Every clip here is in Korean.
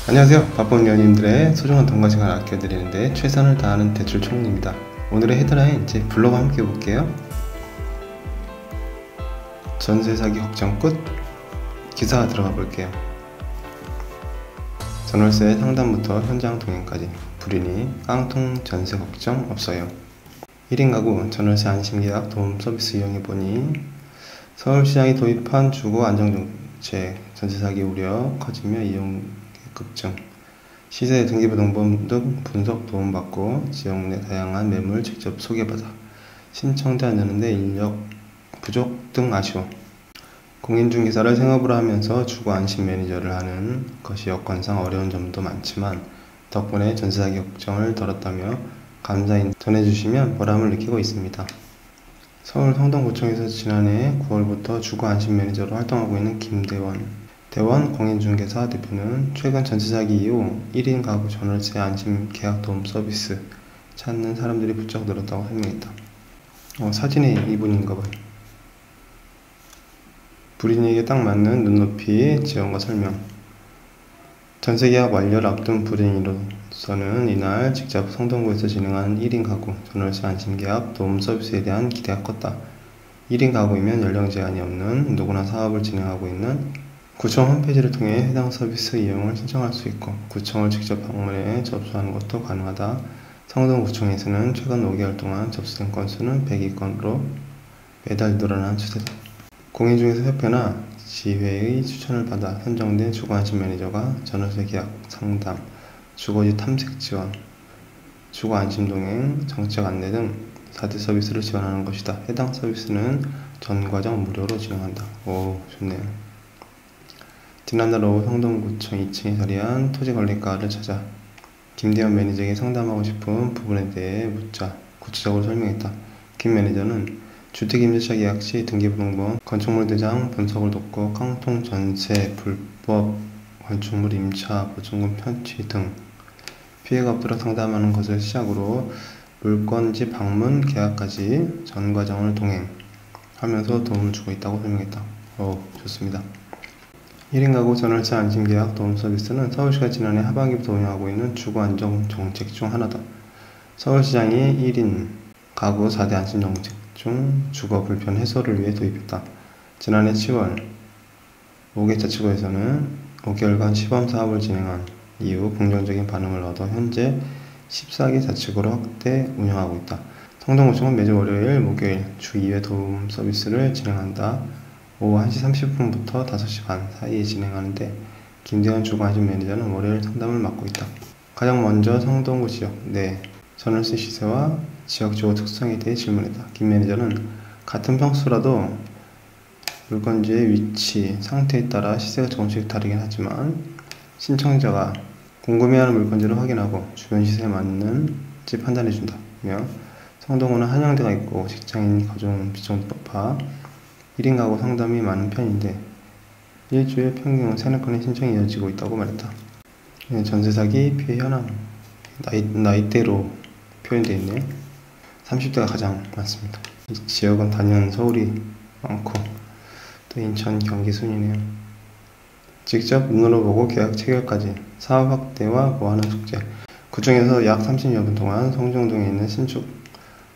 안녕하세요. 바쁜 연인들의 소중한 통과 시간을 아껴드리는데 최선을 다하는 대출 총리입니다. 오늘의 헤드라인 제 블로그 함께 볼게요. 전세 사기 걱정 끝? 기사 들어가 볼게요. 전월세 상담부터 현장 동행까지 불이니 깡통 전세 걱정 없어요. 1인 가구 전월세 안심계약 도움 서비스 이용해보니 서울시장이 도입한 주거 안정정책 전세 사기 우려 커지며 이용 급증, 시세 등기부등본 등 분석 도움받고 지역 내 다양한 매물 직접 소개받아 신청자 느는데 인력 부족 등 아쉬워. 공인중개사를 생업으로 하면서 주거 안심 매니저를 하는 것이 여건상 어려운 점도 많지만 덕분에 전세사기 걱정을 덜었다며 감사 인사 전해주시면 보람을 느끼고 있습니다. 서울 성동구청에서 지난해 9월부터 주거 안심 매니저로 활동하고 있는 김대원 공인중개사 대표는 최근 전세사기 이후 1인 가구 전월세 안심 계약 도움 서비스 찾는 사람들이 부쩍 늘었다고 설명했다. 사진이 이분인가봐요. 불인에게 딱 맞는 눈높이의 지원과 설명. 전세계약 완료를 앞둔 불인으로서는 이날 직접 성동구에서 진행한 1인 가구 전월세 안심계약 도움 서비스에 대한 기대가 컸다. 1인 가구이면 연령 제한이 없는 누구나 사업을 진행하고 있는 구청 홈페이지를 통해 해당 서비스 이용을 신청할 수 있고 구청을 직접 방문해 접수하는 것도 가능하다. 성동구청에서는 최근 5개월 동안 접수된 건수는 102건으로 매달 늘어나는 추세다. 공인중개사협회나 지회의 추천을 받아 선정된 주거안심 매니저가 전월세 계약 상담, 주거지 탐색 지원, 주거안심동행, 정책 안내 등 4대 서비스를 지원하는 것이다. 해당 서비스는 전 과정 무료로 진행한다. 오, 좋네요. 지난달 오후 성동구청 2층에 자리한 토지관리과를 찾아 김대원 매니저에게 상담하고 싶은 부분에 대해 묻자 구체적으로 설명했다. 김 매니저는 주택임대차 계약 시 등기부등본, 건축물 대장 분석을 돕고 깡통 전세, 불법 건축물 임차, 보증금 편취 등 피해가 없도록 상담하는 것을 시작으로 물건지 방문, 계약까지 전 과정을 동행하면서 도움을 주고 있다고 설명했다. 좋습니다. 1인 가구 전월세 안심계약 도움 서비스는 서울시가 지난해 하반기부터 운영하고 있는 주거안정 정책 중 하나다. 서울시장이 1인 가구 4대 안심 정책 중 주거 불편 해소를 위해 도입했다. 지난해 10월 5개 자치구에서는 5개월간 시범 사업을 진행한 이후 긍정적인 반응을 얻어 현재 14개 자치구로 확대 운영하고 있다. 성동구청은 매주 월요일, 목요일 주 2회 도움 서비스를 진행한다. 오후 1시 30분부터 5시 반 사이에 진행하는데 김대원 주거안심 매니저는 월요일 상담을 맡고 있다. 가장 먼저 성동구 지역 내 전월세 시세와 지역 주거 특성에 대해 질문했다. 김 매니저는 같은 평수라도 물건지의 위치, 상태에 따라 시세가 조금씩 다르긴 하지만 신청자가 궁금해하는 물건지를 확인하고 주변 시세에 맞는지 판단해준다. 며 성동구는 한양대가 있고 직장인 거주는 비중도 높아 1인 가구 상담이 많은 편인데 일주일 평균 3-4건의 신청이 이어지고 있다고 말했다. 전세 사기 피해 현황 나이대로 표현되어 있네요. 30대가 가장 많습니다. 이 지역은 단연 서울이 많고 또 인천, 경기 순이네요. 직접 눈으로 보고 계약 체결까지 사업 확대와 보완은 숙제. 구청에서 약 30여 분 동안 성정동에 있는 신축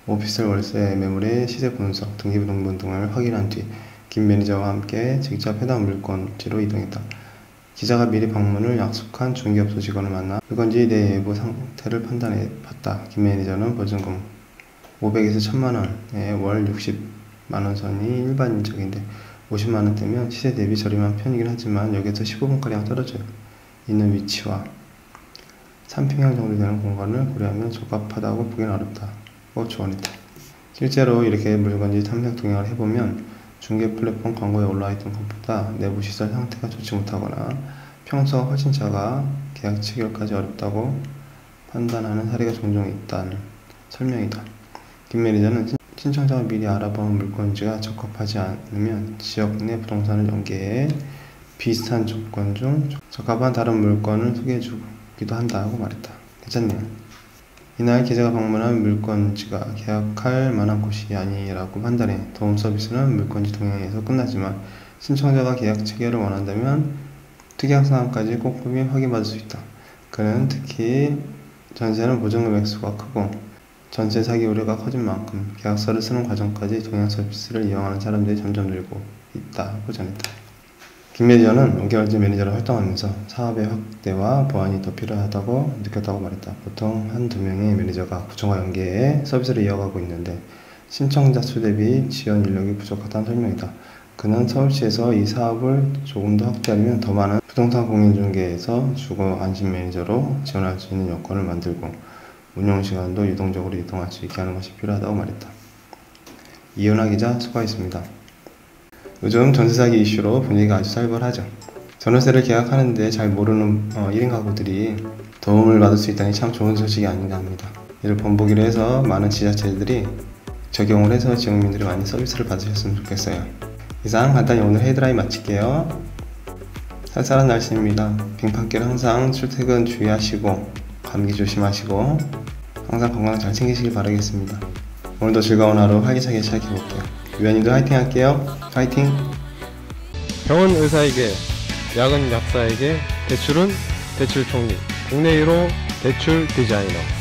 오피스텔 월세 매물의 시세 분석, 등기부등본 등을 확인한 뒤 김 매니저와 함께 직접 해당 물건지로 이동했다. 기자가 미리 방문을 약속한 중개업소 직원을 만나 물건지 내부 상태를 판단해 봤다. 김 매니저는 보증금 500에서 1000만원에 월 60만원 선이 일반적인데 50만원대면 시세 대비 저렴한 편이긴 하지만 여기서 15분가량 떨어져 있는 위치와 3평형 정도 되는 공간을 고려하면 적합하다고 보기는 어렵다고 조언했다. 실제로 이렇게 물건지 탐색 동행을 해보면 중개 플랫폼 광고에 올라있던 것보다 내부 시설 상태가 좋지 못하거나 평수가 훨씬 작아 계약 체결까지 어렵다고 판단하는 사례가 종종 있다는 설명이다. 김 매니저는 신청자가 미리 알아본 물건지가 적합하지 않으면 지역 내 부동산을 연계해 비슷한 조건 중 적합한 다른 물건을 소개해주기도 한다고 말했다. 괜찮네요. 이날 기자가 방문한 물건지가 계약할 만한 곳이 아니라고 판단해 도움 서비스는 물건지 동행에서 끝나지만 신청자가 계약 체결을 원한다면 특이한 상황까지 꼼꼼히 확인받을 수 있다. 그는 특히 전세는 보증금 액수가 크고 전세 사기 우려가 커진 만큼 계약서를 쓰는 과정까지 동양 서비스를 이용하는 사람들이 점점 늘고 있다고 전했다. 김 매니저는 5개월째 매니저로 활동하면서 사업의 확대와 보완이 더 필요하다고 느꼈다고 말했다. 보통 한두 명의 매니저가 구청과 연계해 서비스를 이어가고 있는데 신청자 수 대비 지원 인력이 부족하다는 설명이다. 그는 서울시에서 이 사업을 조금 더 확대하려면 더 많은 부동산 공인중개에서 주거 안심 매니저로 지원할 수 있는 여건을 만들고 운영시간도 유동적으로 이동할 수 있게 하는 것이 필요하다고 말했다. 이윤아 기자 수고하셨습니다. 요즘 전세사기 이슈로 분위기가 아주 살벌하죠. 전월세를 계약하는데 잘 모르는 1인 가구들이 도움을 받을 수 있다니 참 좋은 소식이 아닌가 합니다. 이를 본보기로 해서 많은 지자체들이 적용을 해서 지역민들이 많이 서비스를 받으셨으면 좋겠어요. 이상 간단히 오늘 헤드라인 마칠게요. 쌀쌀한 날씨입니다. 빙판길 항상 출퇴근 주의하시고 감기 조심하시고 항상 건강 잘 챙기시길 바라겠습니다. 오늘도 즐거운 하루 활기차게 시작해볼게요. 위원님도 화이팅 할게요. 화이팅! 병원 의사에게, 약은 약사에게, 대출은 대출 총리, 국내 1호 대출 디자이너